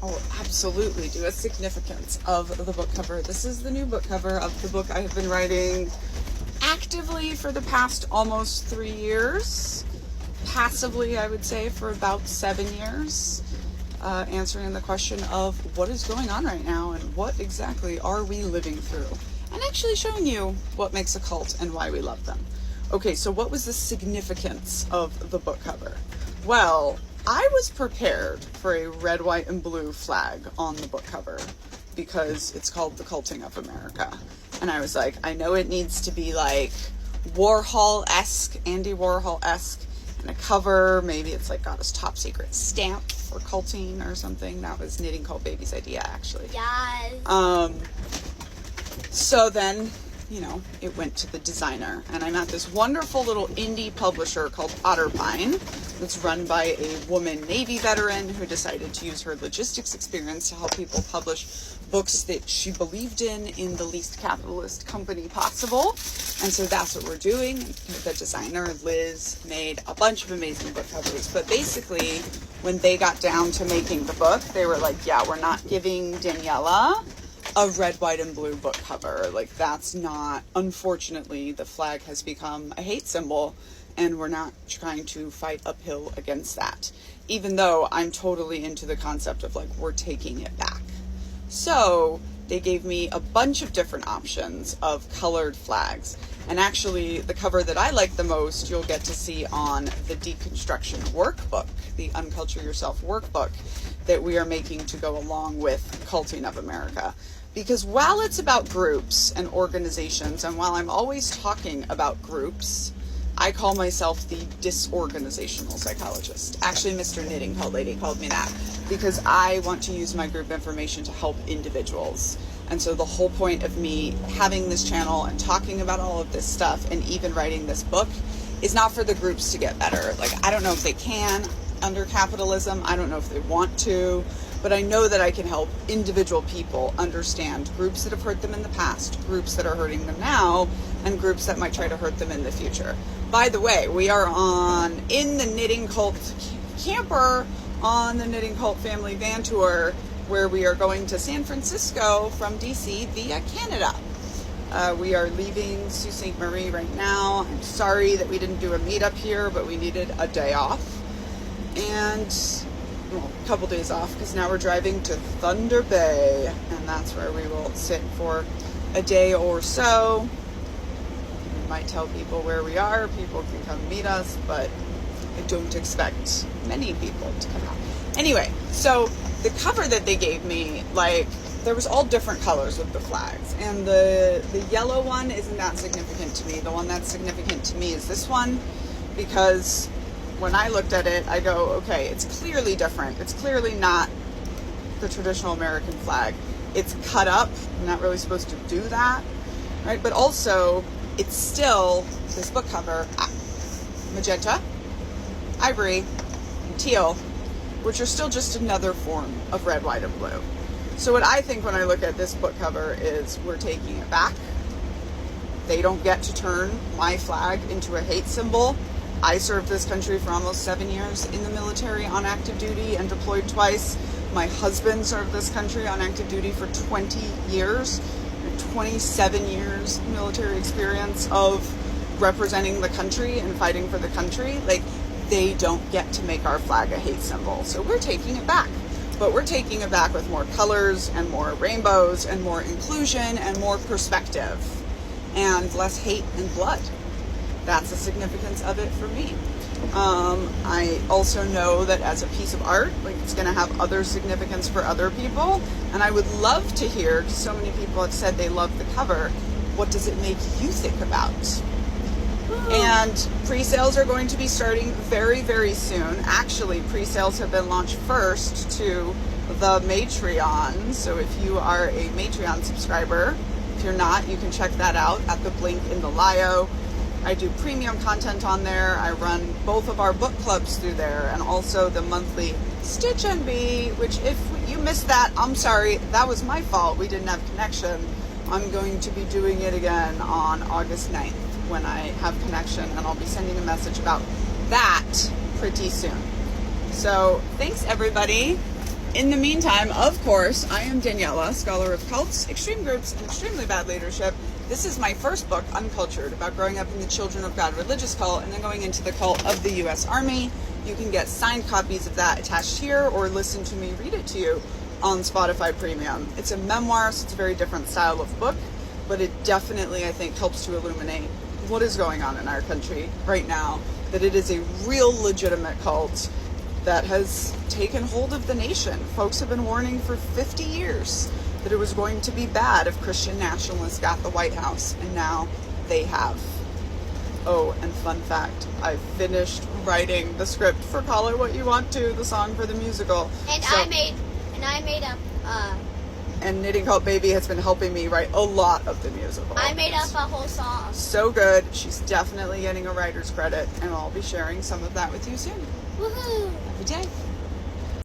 Oh, absolutely do. A significance of the book cover. This is the new book cover of the book I have been writing actively for the past almost 3 years. Passively, I would say, for about 7 years. Answering the question of what is going on right now and what exactly are we living through. And actually showing you what makes a cult and why we love them. Okay, so what was the significance of the book cover? Well, I was prepared for a red, white, and blue flag on the book cover because it's called The Culting of America. And I was like, I know it needs to be like Warhol-esque, Andy Warhol-esque, and a cover. Maybe it's like got his top secret stamp or culting or something. That was Knitting Cult Baby's idea, actually. Yes. So then, you know, it went to the designer, and I'm at this wonderful little indie publisher called Otterpine that's run by a woman Navy veteran who decided to use her logistics experience to help people publish books that she believed in the least capitalist company possible. And so that's what we're doing. The designer, Liz, made a bunch of amazing book covers, but basically when they got down to making the book, they were like, yeah, we're not giving Daniella a red, white, and blue book cover. Like, that's not, unfortunately, the flag has become a hate symbol, and we're not trying to fight uphill against that. Even though I'm totally into the concept of, like, we're taking it back. So they gave me a bunch of different options of colored flags. And actually, the cover that I like the most, you'll get to see on the Deconstruction workbook, the Unculture Yourself workbook that we are making to go along with Culting of America. Because while it's about groups and organizations, and while I'm always talking about groups, I call myself the disorganizational psychologist. Actually, Mr. Knitting Cult Lady called me that because I want to use my group information to help individuals. And so the whole point of me having this channel and talking about all of this stuff and even writing this book is not for the groups to get better. Like, I don't know if they can under capitalism. I don't know if they want to. But I know that I can help individual people understand groups that have hurt them in the past, groups that are hurting them now, and groups that might try to hurt them in the future. By the way, we are in the Knitting Cult camper on the Knitting Cult Family Van Tour, where we are going to San Francisco from DC via Canada. We are leaving Sault Ste. Marie right now. I'm sorry that we didn't do a meetup here, but we needed a day off. And a couple days off, because now we're driving to Thunder Bay, and that's where we will sit for a day or so. We might tell people where we are. People can come meet us, but I don't expect many people to come out. Anyway, so the cover that they gave me, like, there was all different colors of the flags, and the yellow one isn't that significant to me. The one that's significant to me is this one, because when I looked at it, I go, okay, it's clearly different. It's clearly not the traditional American flag. It's cut up. I'm not really supposed to do that, right? But also, it's still, this book cover, magenta, ivory, and teal, which are still just another form of red, white, and blue. So what I think when I look at this book cover is we're taking it back. They don't get to turn my flag into a hate symbol. I served this country for almost 7 years in the military on active duty and deployed twice. My husband served this country on active duty for 20 years, 27 years military experience of representing the country and fighting for the country. Like, they don't get to make our flag a hate symbol. So we're taking it back. But we're taking it back with more colors and more rainbows and more inclusion and more perspective and less hate and blood. That's the significance of it for me. I also know that as a piece of art, like, it's going to have other significance for other people. And I would love to hear, because so many people have said they love the cover, what does it make you think about? And pre-sales are going to be starting very, very soon. Actually, pre-sales have been launched first to the Matreon. So if you are a Matreon subscriber, if you're not, you can check that out at the link in the bio. I do premium content on there. I run both of our book clubs through there, and also the monthly Stitch and Bee, which if you missed that, I'm sorry, that was my fault. We didn't have connection. I'm going to be doing it again on August 9th when I have connection, and I'll be sending a message about that pretty soon. So thanks everybody. In the meantime, of course, I am Daniella, scholar of cults, extreme groups, and extremely bad leadership. This is my first book, Uncultured, about growing up in the Children of God religious cult and then going into the cult of the U.S. Army. You can get signed copies of that attached here or listen to me read it to you on Spotify Premium. It's a memoir, so it's a very different style of book, but it definitely, I think, helps to illuminate what is going on in our country right now, that it is a real legitimate cult that has taken hold of the nation. Folks have been warning for 50 years that it was going to be bad if Christian nationalists got the White House, and now they have. Oh, and fun fact, I finished writing the script for Call It What You Want To, the song for the musical. And I made up and Knitting Cult Baby has been helping me write a lot of the musical. I made up a whole song. So good. She's definitely getting a writer's credit, and I'll be sharing some of that with you soon. Woohoo! Every day.